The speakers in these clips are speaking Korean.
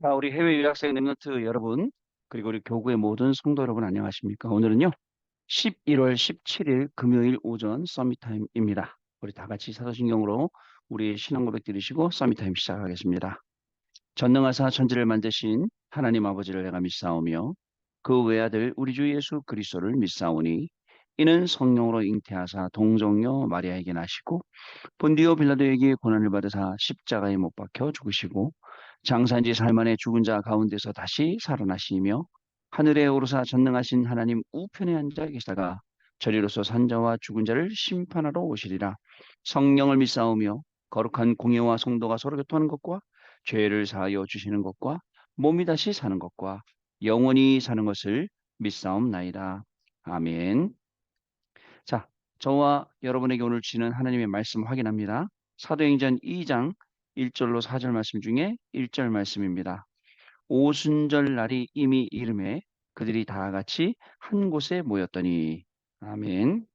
자, 우리 해외 유학생 랩런트 여러분, 그리고 우리 교구의 모든 성도 여러분 안녕하십니까? 오늘은요, 11월 17일 금요일 오전 서밋타임입니다. 우리 다 같이 사도신경으로 우리 신앙 고백 들으시고 서밋타임 시작하겠습니다. 전능하사 천지를 만드신 하나님 아버지를 내가 믿사오며 그 외아들 우리 주 예수 그리스도를 믿사오니 이는 성령으로 잉태하사 동정녀 마리아에게 나시고 본디오 빌라도에게 고난을 받으사 십자가에 못 박혀 죽으시고 장사인지 살만의 죽은 자 가운데서 다시 살아나시며 하늘에 오르사 전능하신 하나님 우편에 앉아 계시다가 저리로서 산자와 죽은 자를 심판하러 오시리라. 성령을 믿사오며 거룩한 공예와 성도가 서로 교통하는 것과 죄를 사하여 주시는 것과 몸이 다시 사는 것과 영원히 사는 것을 믿사옵나이다. 아멘. 자, 저와 여러분에게 오늘 주시는 하나님의 말씀 확인합니다. 사도행전 2장 1절로 4절 말씀 중에 1절 말씀입니다. 오순절 날이 이미 이름에 그들이 다 같이 한 곳에 모였더니 아멘.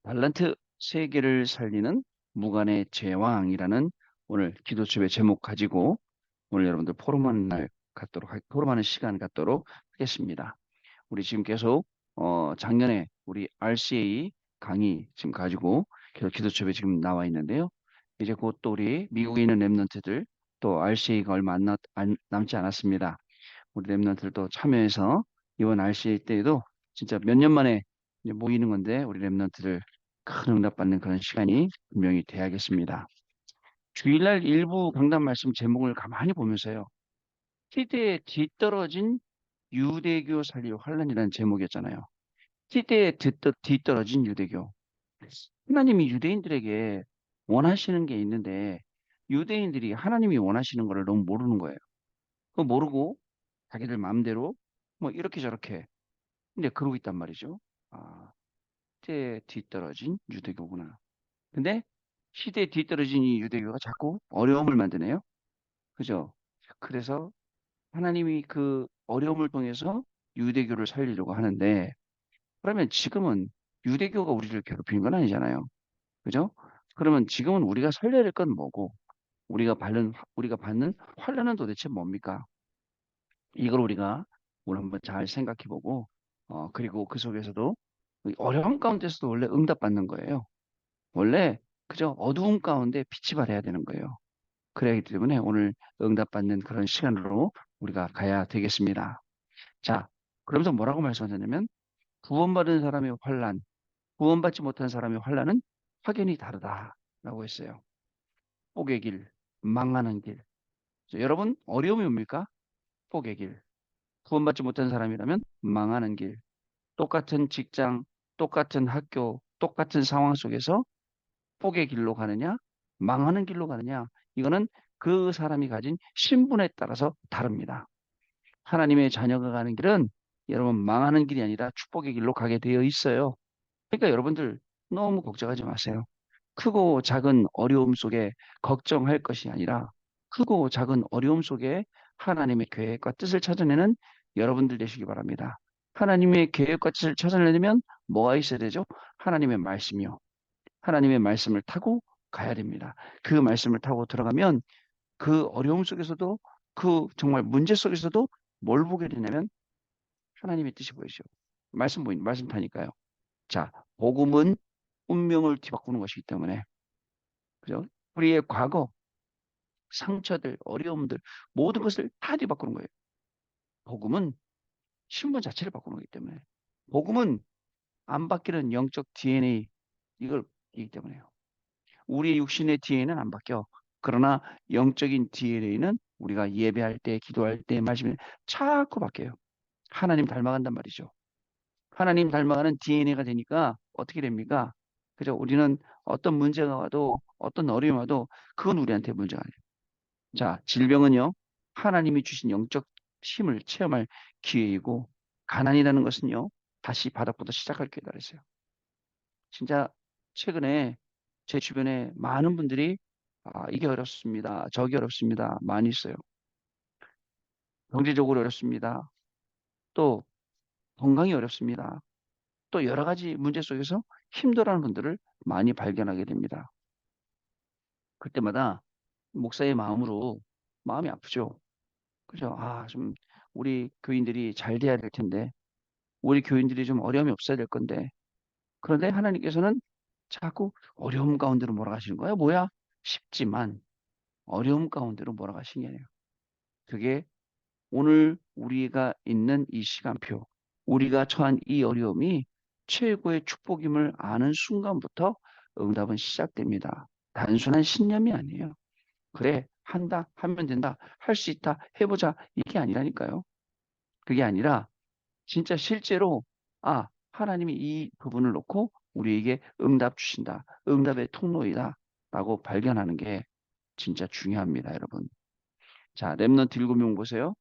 달란트 세 개를 살리는 무관의 제왕이라는 오늘 기도첩의 제목 가지고 오늘 여러분들 포럼하는 시간 갖도록 하겠습니다. 우리 지금 계속 작년에 우리 RCA 강의 지금 가지고 계속 기도첩에 지금 나와 있는데요. 이제 곧 또 우리 미국에 있는 랩런트들 또 RCA가 얼마 남지 않았습니다. 우리 랩런트들도 참여해서 이번 RCA 때에도 진짜 몇 년 만에 이제 모이는 건데 우리 랩런트들 큰 응답받는 그런 시간이 분명히 돼야겠습니다. 주일날 일부 강단 말씀 제목을 가만히 보면서요. 시대에 뒤떨어진 유대교 살릴 환란이라는 제목이었잖아요. 시대에 뒤떨어진 유대교. 하나님이 유대인들에게 원하시는 게 있는데 유대인들이 하나님이 원하시는 거를 너무 모르는 거예요. 그거 모르고 자기들 마음대로 뭐 이렇게 저렇게 근데 그러고 있단 말이죠. 아, 시대에 뒤떨어진 유대교구나. 근데 시대에 뒤떨어진 이 유대교가 자꾸 어려움을 만드네요. 그죠? 그래서 하나님이 그 어려움을 통해서 유대교를 살리려고 하는데 그러면 지금은 유대교가 우리를 괴롭히는 건 아니잖아요. 그죠? 그러면 지금은 우리가 살려야 될 건 뭐고 우리가 받는 환란은 도대체 뭡니까? 이걸 우리가 오늘 한번 잘 생각해 보고 그리고 그 속에서도 이 어려움 가운데서도 원래 응답받는 거예요. 원래 그죠? 어두운 가운데 빛이 발해야 되는 거예요. 그래야기 때문에 오늘 응답받는 그런 시간으로 우리가 가야 되겠습니다. 자, 그러면서 뭐라고 말씀하셨냐면 구원받은 사람의 환란, 구원받지 못한 사람의 환란은 확연히 다르다라고 했어요. 복의 길, 망하는 길. 여러분 어려움이 옵니까? 복의 길. 구원받지 못한 사람이라면 망하는 길. 똑같은 직장, 똑같은 학교, 똑같은 상황 속에서 복의 길로 가느냐, 망하는 길로 가느냐. 이거는 그 사람이 가진 신분에 따라서 다릅니다. 하나님의 자녀가 가는 길은 여러분 망하는 길이 아니라 축복의 길로 가게 되어 있어요. 그러니까 여러분들 너무 걱정하지 마세요. 크고 작은 어려움 속에 걱정할 것이 아니라 크고 작은 어려움 속에 하나님의 계획과 뜻을 찾아내는 여러분들 되시기 바랍니다. 하나님의 계획과 뜻을 찾아내려면 뭐가 있어야 되죠? 하나님의 말씀이요. 하나님의 말씀을 타고 가야 됩니다. 그 말씀을 타고 들어가면 그 어려움 속에서도 그 정말 문제 속에서도 뭘 보게 되냐면 하나님의 뜻이 보이죠. 말씀 타니까요. 자, 복음은 운명을 뒤바꾸는 것이기 때문에 그죠? 우리의 과거, 상처들, 어려움들 모든 것을 다 뒤바꾸는 거예요. 복음은 신분 자체를 바꾸는 거기 때문에 복음은 안 바뀌는 영적 DNA 이걸 이기 때문에요. 우리 육신의 DNA는 안 바뀌어. 그러나 영적인 DNA는 우리가 예배할 때, 기도할 때, 말씀에 자꾸 바뀌어요. 하나님 닮아간단 말이죠. 하나님 닮아가는 DNA가 되니까 어떻게 됩니까? 그죠? 우리는 어떤 문제가 와도 어떤 어려움이 와도 그건 우리한테 문제가 아니에요. 자, 질병은요. 하나님이 주신 영적 힘을 체험할 기회이고 가난이라는 것은요. 다시 바닥부터 시작할 기회다 그랬어요. 진짜 최근에 제 주변에 많은 분들이 이게 어렵습니다. 저게 어렵습니다. 많이 있어요. 경제적으로 어렵습니다. 또 건강이 어렵습니다. 또 여러 가지 문제 속에서 힘들어하는 분들을 많이 발견하게 됩니다. 그때마다 목사의 마음으로 마음이 아프죠. 그죠? 아, 좀 우리 교인들이 잘 돼야 될 텐데, 우리 교인들이 좀 어려움이 없어야 될 건데, 그런데 하나님께서는 자꾸 어려움 가운데로 몰아가시는 거예요. 뭐야? 쉽지만 어려움 가운데로 몰아가시는 게 아니에요. 그게 오늘 우리가 있는 이 시간표, 우리가 처한 이 어려움이 최고의 축복임을 아는 순간부터 응답은 시작됩니다. 단순한 신념이 아니에요. 그래, 한다, 하면 된다, 할 수 있다, 해보자. 이게 아니라니까요. 그게 아니라 진짜 실제로, 아, 하나님이 이 부분을 놓고 우리에게 응답 주신다. 응답의 통로이다. 라고 발견하는 게 진짜 중요합니다, 여러분. 자, 렘넌트 7명 보세요.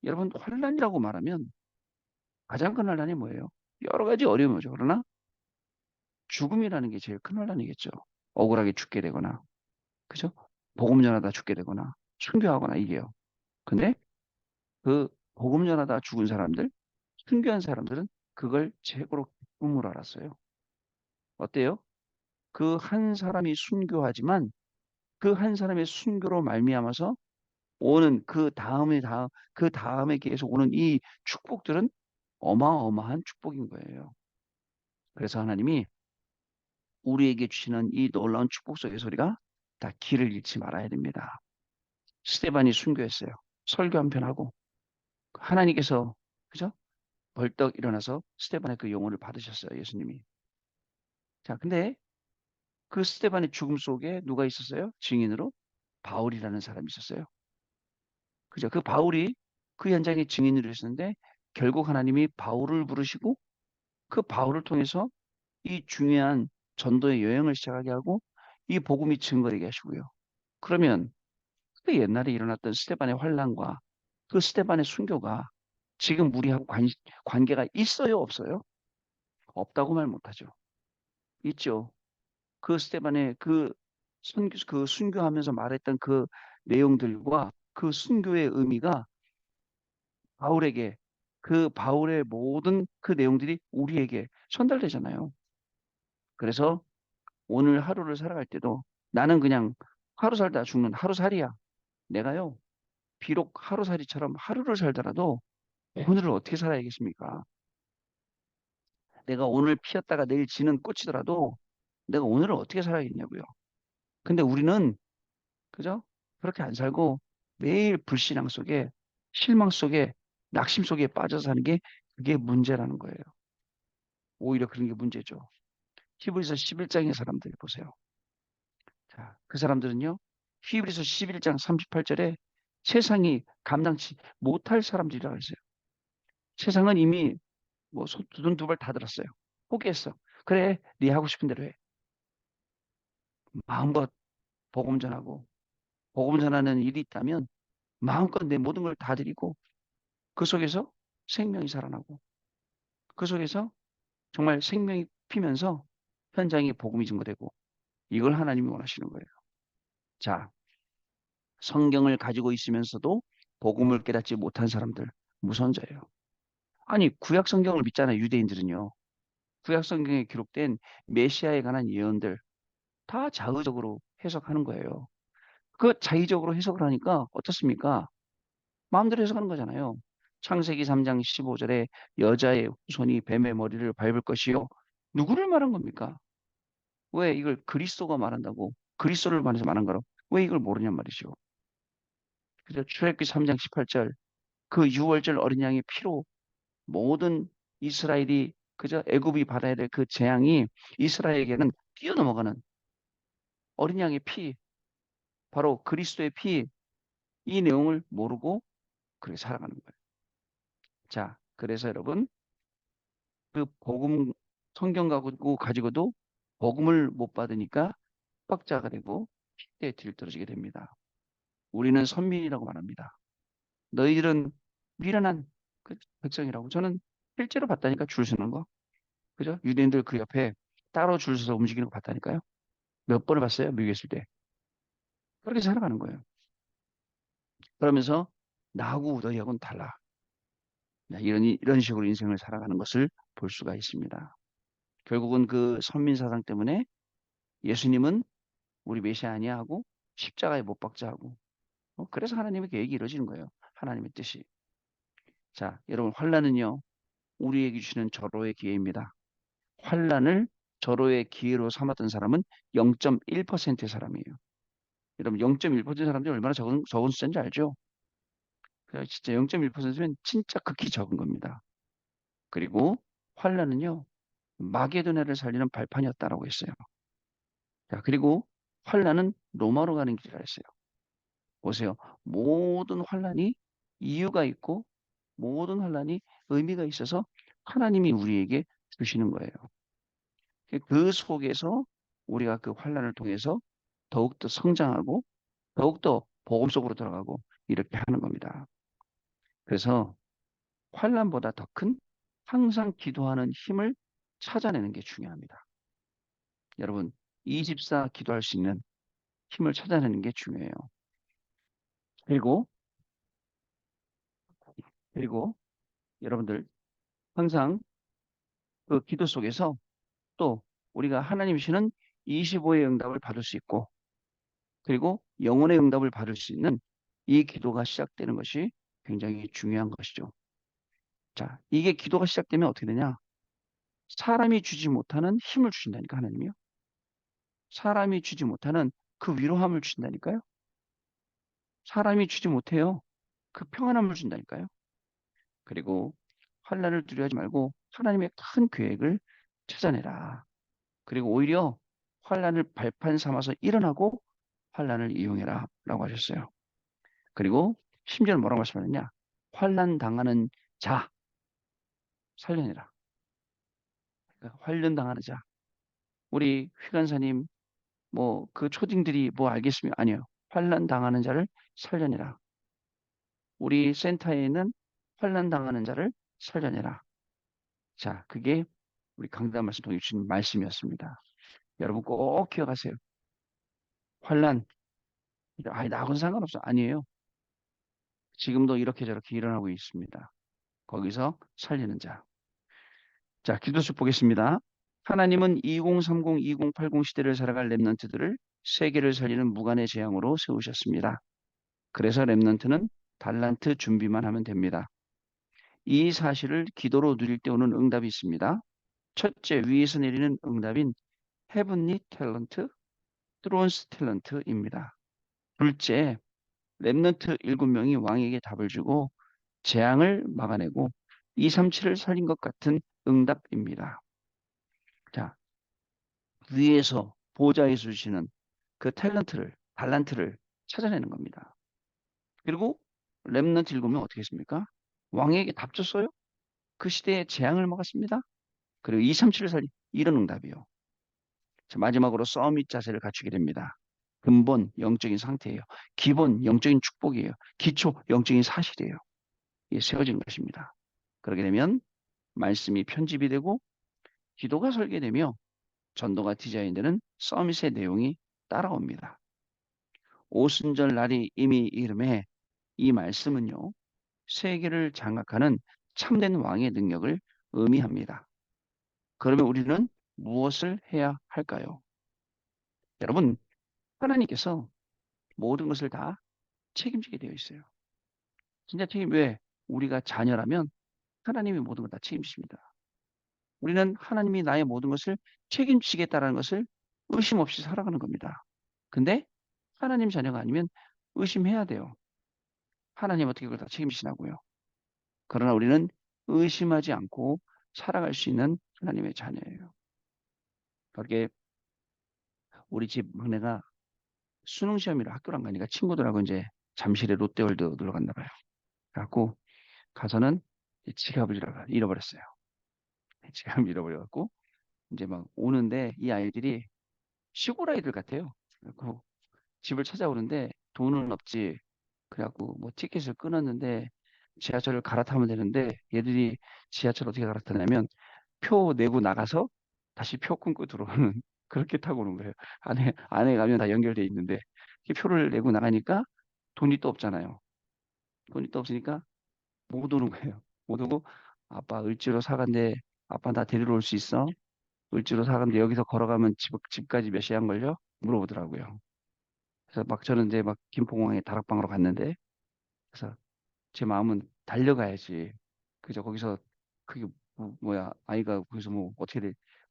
여러분, 환란이라고 말하면 가장 큰 환란이 뭐예요? 여러 가지 어려움이 오죠. 그러나 죽음이라는 게 제일 큰 환란이겠죠. 억울하게 죽게 되거나, 그죠? 복음 전하다 죽게 되거나, 순교하거나 이게요. 근데 그 복음 전하다 죽은 사람들, 순교한 사람들은 그걸 최고로 기쁨으로 알았어요. 어때요? 그 한 사람이 순교하지만 그 한 사람의 순교로 말미암아서 오는 그 다음에 계속 오는 이 축복들은 어마어마한 축복인 거예요. 그래서 하나님이 우리에게 주시는 이 놀라운 축복 속의 소리가 다 길을 잃지 말아야 됩니다. 스테반이 순교했어요. 설교 한 편 하고 하나님께서 그죠? 벌떡 일어나서 스테반의 그 영혼을 받으셨어요. 예수님이. 자, 근데 그 스테반의 죽음 속에 누가 있었어요? 증인으로 바울이라는 사람이 있었어요. 그죠? 그 바울이 그 현장의 증인으로 있었는데 결국 하나님이 바울을 부르시고 그 바울을 통해서 이 중요한 전도의 여행을 시작하게 하고 이 복음이 증거되게 하시고요. 그러면 그 옛날에 일어났던 스테반의 환란과 그 스테반의 순교가 지금 우리하고 관계가 있어요, 없어요? 없다고 말 못하죠. 있죠. 그 스테반의 그 순교하면서 말했던 그 내용들과 그 순교의 의미가 바울에게 그 바울의 모든 그 내용들이 우리에게 전달되잖아요. 그래서 오늘 하루를 살아갈 때도 나는 그냥 하루 살다 죽는 하루살이야. 내가요, 비록 하루살이처럼 하루를 살더라도 오늘을 어떻게 살아야겠습니까? 내가 오늘 피었다가 내일 지는 꽃이더라도 내가 오늘을 어떻게 살아야겠냐고요. 근데 우리는 그죠? 그렇게 안 살고 매일 불신앙 속에 실망 속에 낙심 속에 빠져 사는 게 그게 문제라는 거예요. 오히려 그런 게 문제죠. 히브리서 11장의 사람들 보세요. 자, 그 사람들은요. 히브리서 11장 38절에 세상이 감당치 못할 사람들이라고 했어요. 세상은 이미 뭐 두둔 두 발 다 들었어요. 포기했어. 그래, 네 하고 싶은 대로 해. 마음껏 복음 전하고 복음 전하는 일이 있다면 마음껏 내 모든 걸 다 드리고 그 속에서 생명이 살아나고 그 속에서 정말 생명이 피면서 현장에 복음이 증거되고 이걸 하나님이 원하시는 거예요. 자, 성경을 가지고 있으면서도 복음을 깨닫지 못한 사람들 무서운 자예요. 아니 구약 성경을 믿잖아요. 유대인들은요. 구약 성경에 기록된 메시아에 관한 예언들 다 자의적으로 해석하는 거예요. 그 자의적으로 해석을 하니까 어떻습니까? 마음대로 해석하는 거잖아요. 창세기 3장 15절에 여자의 후손이 뱀의 머리를 밟을 것이요. 누구를 말한 겁니까? 왜 이걸 그리스도가 말한다고 그리스도를 말해서 말한 거로 왜 이걸 모르냔 말이죠. 그래서 출애굽기 3장 18절 그 유월절 어린 양의 피로 모든 이스라엘이 그저 애굽이 받아야 될 그 재앙이 이스라엘에게는 뛰어넘어가는 어린 양의 피 바로 그리스도의 피 이 내용을 모르고 그렇게 살아가는 거예요. 자, 그래서 여러분 그 복음 성경 가지고도 복음을 못 받으니까 빡자가 되고 핏대에 들떨어지게 됩니다. 우리는 선민이라고 말합니다. 너희들은 미련한 그 백성이라고. 저는 실제로 봤다니까 줄 서는 거. 그죠? 유대인들 그 옆에 따로 줄 서서 움직이는 거 봤다니까요. 몇 번을 봤어요. 미국에 있을 때. 그렇게 살아가는 거예요. 그러면서 나하고 너희하고는 달라. 네, 이런 식으로 인생을 살아가는 것을 볼 수가 있습니다. 결국은 그 선민 사상 때문에 예수님은 우리 메시아 아니야 하고 십자가에 못 박자 하고 그래서 하나님의 계획이 이루어지는 거예요. 하나님의 뜻이. 자, 여러분 환란은요. 우리에게 주시는 절호의 기회입니다. 환란을 절호의 기회로 삼았던 사람은 0.1%의 사람이에요. 여러분 0.1% 사람들이 얼마나 적은 숫자인지 알죠? 그래서 진짜 0.1%면 진짜 극히 적은 겁니다. 그리고 환란은요. 마게도냐를 살리는 발판이었다라고 했어요. 자, 그리고 환란은 로마로 가는 길이라 했어요. 보세요. 모든 환란이 이유가 있고 모든 환란이 의미가 있어서 하나님이 우리에게 주시는 거예요. 그 속에서 우리가 그 환란을 통해서 더욱더 성장하고 더욱더 복음 속으로 들어가고 이렇게 하는 겁니다. 그래서 환란보다 더 큰 항상 기도하는 힘을 찾아내는 게 중요합니다. 여러분, 24 기도할 수 있는 힘을 찾아내는 게 중요해요. 그리고 그리고 여러분들 항상 그 기도 속에서 또 우리가 하나님 주시는 25의 응답을 받을 수 있고 그리고 영혼의 응답을 받을 수 있는 이 기도가 시작되는 것이 굉장히 중요한 것이죠. 자, 이게 기도가 시작되면 어떻게 되냐? 사람이 주지 못하는 힘을 주신다니까 하나님이요. 사람이 주지 못하는 그 위로함을 주신다니까요. 사람이 주지 못해요. 그 평안함을 준다니까요. 그리고 환란을 두려워하지 말고 하나님의 큰 계획을 찾아내라. 그리고 오히려 환란을 발판 삼아서 일어나고 환란을 이용해라 라고 하셨어요. 그리고 심지어 뭐라고 말씀하셨냐? 환란 당하는 자 살려내라. 그러니까 환란 당하는 자. 우리 휘간사님 뭐 그 초딩들이 뭐 알겠으면 아니에요. 환란 당하는 자를 살려내라. 우리 센터에 있는 환란 당하는 자를 살려내라. 자, 그게 우리 강단 말씀 통해 주신 말씀이었습니다. 여러분 꼭 기억하세요. 환란, 나하고는 상관없어. 아니에요. 지금도 이렇게 저렇게 일어나고 있습니다. 거기서 살리는 자. 자, 기도수 보겠습니다. 하나님은 2030, 2080 시대를 살아갈 렘넌트들을 세계를 살리는 무관의 재앙으로 세우셨습니다. 그래서 렘넌트는 달란트 준비만 하면 됩니다. 이 사실을 기도로 누릴 때 오는 응답이 있습니다. 첫째, 위에서 내리는 응답인 헤븐리 탤런트, 트론스 탤런트입니다. 둘째, 렘넌트 7명이 왕에게 답을 주고 재앙을 막아내고 237을 살린 것 같은 응답입니다. 자, 위에서 보좌에서 주시는 그 달란트를 찾아내는 겁니다. 그리고 렘넌트 7명 어떻게 했습니까? 왕에게 답 줬어요. 그 시대에 재앙을 막았습니다. 그리고 237을 살린 이런 응답이요. 자, 마지막으로 서밋 자세를 갖추게 됩니다. 근본 영적인 상태예요. 기본 영적인 축복이에요. 기초 영적인 사실이에요. 이게 세워진 것입니다. 그렇게 되면 말씀이 편집이 되고 기도가 설계되며 전도가 디자인되는 서밋의 내용이 따라옵니다. 오순절 날이 이미 이름에 이 말씀은요. 세계를 장악하는 참된 왕의 능력을 의미합니다. 그러면 우리는 무엇을 해야 할까요? 여러분, 하나님께서 모든 것을 다 책임지게 되어 있어요. 진짜 왜? 우리가 자녀라면 하나님이 모든 걸 다 책임지십니다. 우리는 하나님이 나의 모든 것을 책임지겠다라는 것을 의심 없이 살아가는 겁니다. 근데 하나님 자녀가 아니면 의심해야 돼요. 하나님 어떻게 그걸 다 책임지시나고요. 그러나 우리는 의심하지 않고 살아갈 수 있는 하나님의 자녀예요. 그렇게 우리 집 막내가 수능 시험이라 학교를 안 가니까 친구들하고 이제 잠실에 롯데월드 놀러 갔나 봐요. 그래갖고 가서는 지갑을 잃어버렸어요. 지갑을 잃어버려갖고 이제 막 오는데 이 아이들이 시골 아이들 같아요. 그래갖고 집을 찾아오는데 돈은 없지. 그래갖고 뭐 티켓을 끊었는데 지하철을 갈아타면 되는데 얘들이 지하철 어떻게 갈아타냐면 표 내고 나가서 다시 표 끊고 들어오는 그렇게 타고 오는 거예요. 안에 가면 다 연결돼 있는데 이 표를 내고 나가니까 돈이 또 없잖아요. 돈이 또 없으니까 못 오는 거예요. 못 오고 아빠 을지로 사간데 아빠 나 데리러 올 수 있어? 을지로 사간데 여기서 걸어가면 집까지 몇 시간 걸려? 물어보더라고요. 그래서 막 저는 이제 막 김포공항에 다락방으로 갔는데, 그래서 제 마음은 달려가야지. 그죠? 거기서 그게 뭐야, 아이가 거기서 뭐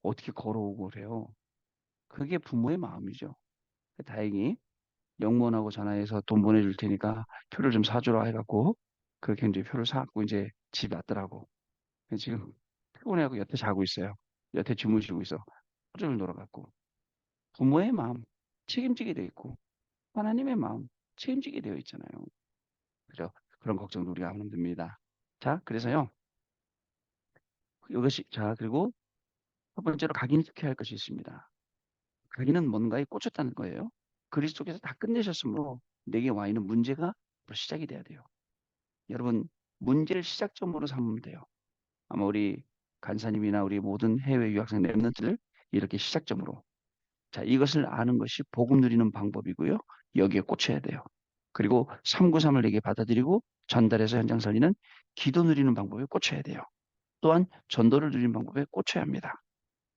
어떻게 걸어오고 그래요. 그게 부모의 마음이죠. 다행히 영무원하고 전화해서 돈 보내줄 테니까 표를 좀 사주라 해갖고 그렇게 이제 표를 사갖고 이제 집에 왔더라고. 그래서 지금 피곤해하고 여태 자고 있어요. 여태 주무시고 있어. 호주를 놀아갖고 부모의 마음 책임지게 돼 있고 하나님의 마음 책임지게 되어 있잖아요. 그죠? 그런 걱정도 우리가 하면 됩니다. 자, 그래서요. 이것이 자 그리고 첫 번째로 각인이 지켜야 할 것이 있습니다. 각인은 뭔가에 꽂혔다는 거예요. 그리스도께서 다 끝내셨으므로 내게 와 있는 문제가 바로 시작이 돼야 돼요. 여러분 문제를 시작점으로 삼으면 돼요. 아마 우리 간사님이나 우리 모든 해외 유학생 랩런트들 이렇게 시작점으로 자 이것을 아는 것이 복음 누리는 방법이고요. 여기에 꽂혀야 돼요. 그리고 393을 내게 받아들이고 전달해서 현장 살리는 기도 누리는 방법에 꽂혀야 돼요. 또한 전도를 누리는 방법에 꽂혀야 합니다.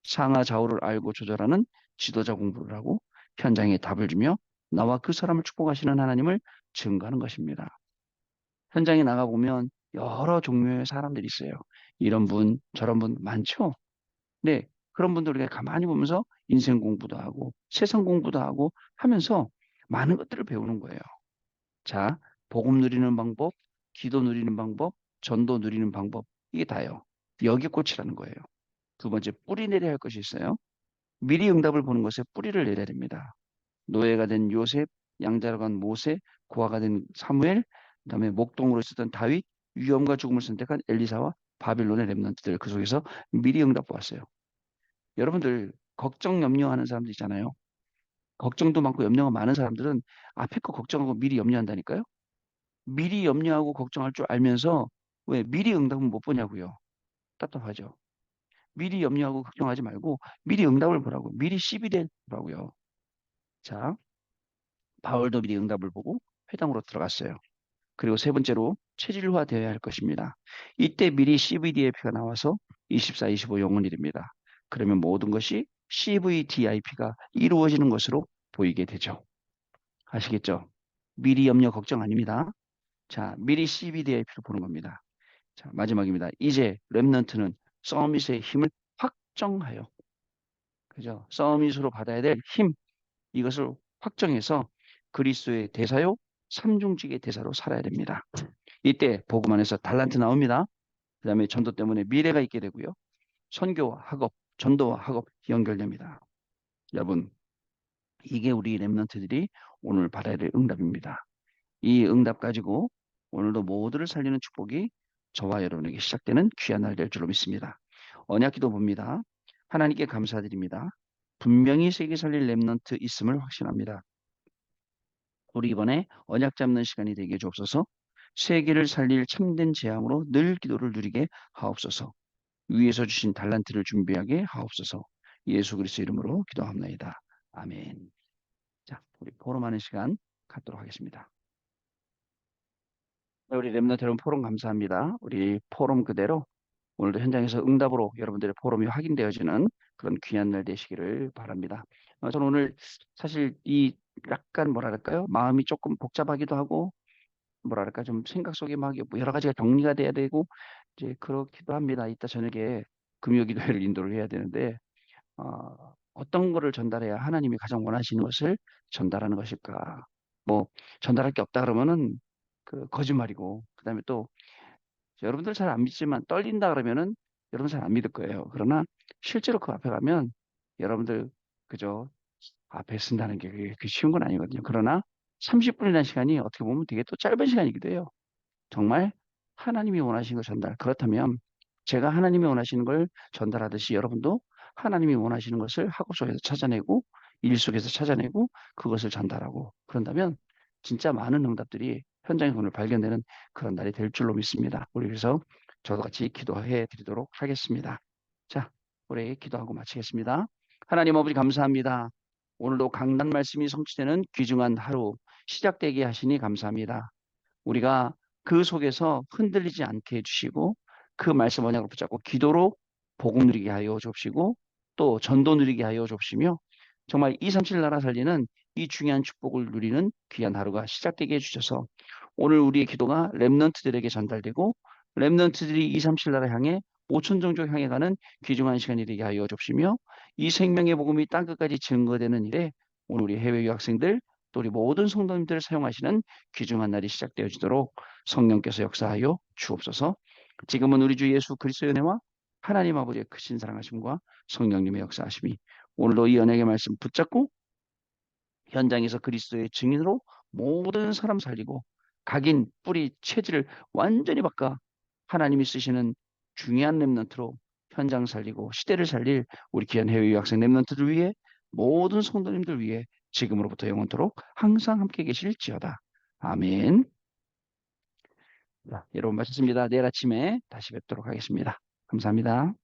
상하 좌우를 알고 조절하는 지도자 공부를 하고 현장에 답을 주며 나와 그 사람을 축복하시는 하나님을 증거하는 것입니다. 현장에 나가보면 여러 종류의 사람들이 있어요. 이런 분, 저런 분 많죠? 네, 그런 분들 우리가 가만히 보면서 인생 공부도 하고 세상 공부도 하고 하면서 많은 것들을 배우는 거예요. 자, 복음 누리는 방법, 기도 누리는 방법, 전도 누리는 방법, 이게 다예요. 여기 꽂히라는 거예요. 두 번째, 뿌리 내려야 할 것이 있어요. 미리 응답을 보는 것에 뿌리를 내려야 됩니다. 노예가 된 요셉, 양자로 간 모세, 고아가 된 사무엘, 그다음에 목동으로 있었던 다윗, 위험과 죽음을 선택한 엘리사와 바빌론의 렘넌트들 그 속에서 미리 응답 보았어요. 여러분들 걱정 염려하는 사람들 있잖아요. 걱정도 많고 염려가 많은 사람들은 앞에 거 걱정하고 미리 염려한다니까요. 미리 염려하고 걱정할 줄 알면서 왜 미리 응답은 못 보냐고요. 답답하죠. 미리 염려하고 걱정하지 말고 미리 응답을 보라고. 미리 시비를 보라고요. 자, 바울도 미리 응답을 보고 회당으로 들어갔어요. 그리고 세 번째로 체질화되어야 할 것입니다. 이때 미리 CVDIP가 나와서 24, 25 영혼일입니다. 그러면 모든 것이 CVDIP가 이루어지는 것으로 보이게 되죠. 아시겠죠? 미리 염려 걱정 아닙니다. 자, 미리 CVDIP로 보는 겁니다. 자, 마지막입니다. 이제 렘넌트는 서밋의 힘을 확정하여, 그죠? 서밋으로 받아야 될 힘, 이것을 확정해서 그리스도의 대사요, 삼중직의 대사로 살아야 됩니다. 이때 복음 안에서 달란트 나옵니다. 그 다음에 전도 때문에 미래가 있게 되고요. 선교와 학업, 전도와 학업 연결됩니다. 여러분, 이게 우리 랩런트들이 오늘 받아야 될 응답입니다. 이 응답 가지고 오늘도 모두를 살리는 축복이 저와 여러분에게 시작되는 귀한 날 될 줄로 믿습니다. 언약기도 봅니다. 하나님께 감사드립니다. 분명히 세계 살릴 랩런트 있음을 확신합니다. 우리 이번에 언약 잡는 시간이 되게 주옵소서. 세계를 살릴 참된 재앙으로 늘 기도를 누리게 하옵소서. 위에서 주신 달란트를 준비하게 하옵소서. 예수 그리스도 이름으로 기도합나이다. 아멘. 자, 우리 포럼하는 시간 갖도록 하겠습니다. 네, 우리 렘넌트 여러분 포럼 감사합니다. 우리 포럼 그대로 오늘도 현장에서 응답으로 여러분들의 포럼이 확인되어지는 그런 귀한 날 되시기를 바랍니다. 저는 오늘 사실 이 약간 뭐랄까요? 마음이 조금 복잡하기도 하고 뭐랄까 좀 생각 속에 막 여러 가지가 정리가 돼야 되고 이제 그렇기도 합니다. 이따 저녁에 금요기도회를 인도를 해야 되는데 어떤 거를 전달해야 하나님이 가장 원하시는 것을 전달하는 것일까? 뭐 전달할 게 없다 그러면은 그 거짓말이고 그다음에 또 여러분들 잘 안 믿지만 떨린다 그러면은 여러분 잘 안 믿을 거예요. 그러나 실제로 그 앞에 가면 여러분들 그저 앞에 쓴다는 게 그게 쉬운 건 아니거든요. 그러나 30분이라는 시간이 어떻게 보면 되게 또 짧은 시간이기도 해요. 정말 하나님이 원하시는 걸 전달. 그렇다면 제가 하나님이 원하시는 걸 전달하듯이 여러분도 하나님이 원하시는 것을 학업 속에서 찾아내고 일 속에서 찾아내고 그것을 전달하고 그런다면 진짜 많은 응답들이 현장에서 오늘 발견되는 그런 날이 될 줄로 믿습니다. 우리 그래서 저도 같이 기도해 드리도록 하겠습니다. 자, 우리 기도하고 마치겠습니다. 하나님 아버지 감사합니다. 오늘도 강단 말씀이 성취되는 귀중한 하루 시작되게 하시니 감사합니다. 우리가 그 속에서 흔들리지 않게 해주시고 그 말씀 언약을 붙잡고 기도로 복음 누리게 하여 주옵시고 또 전도 누리게 하여 주옵시며 정말 237 나라 살리는 이 중요한 축복을 누리는 귀한 하루가 시작되게 해주셔서 오늘 우리의 기도가 렘넌트들에게 전달되고 렘넌트들이 2, 3, 7 나라 향해 5천 종족 향해 가는 귀중한 시간이 되게 하여 주시며 이 생명의 복음이 땅끝까지 증거되는 일에 오늘 우리 해외 유학생들 또 우리 모든 성도님들을 사용하시는 귀중한 날이 시작되어지도록 성령께서 역사하여 주옵소서. 지금은 우리 주 예수 그리스도의 은혜와 하나님 아버지의 크신 사랑하심과 성령님의 역사하심이 오늘도 이 언약의 말씀 붙잡고 현장에서 그리스도의 증인으로 모든 사람 살리고 각인 뿌리 체질을 완전히 바꿔 하나님이 쓰시는 중요한 렘넌트로 현장 살리고 시대를 살릴 우리 귀한 해외 유학생 렘넌트들 위해 모든 성도님들 위해 지금으로부터 영원토록 항상 함께 계실지어다. 아멘. 자, 여러분 마쳤습니다. 내일 아침에 다시 뵙도록 하겠습니다. 감사합니다.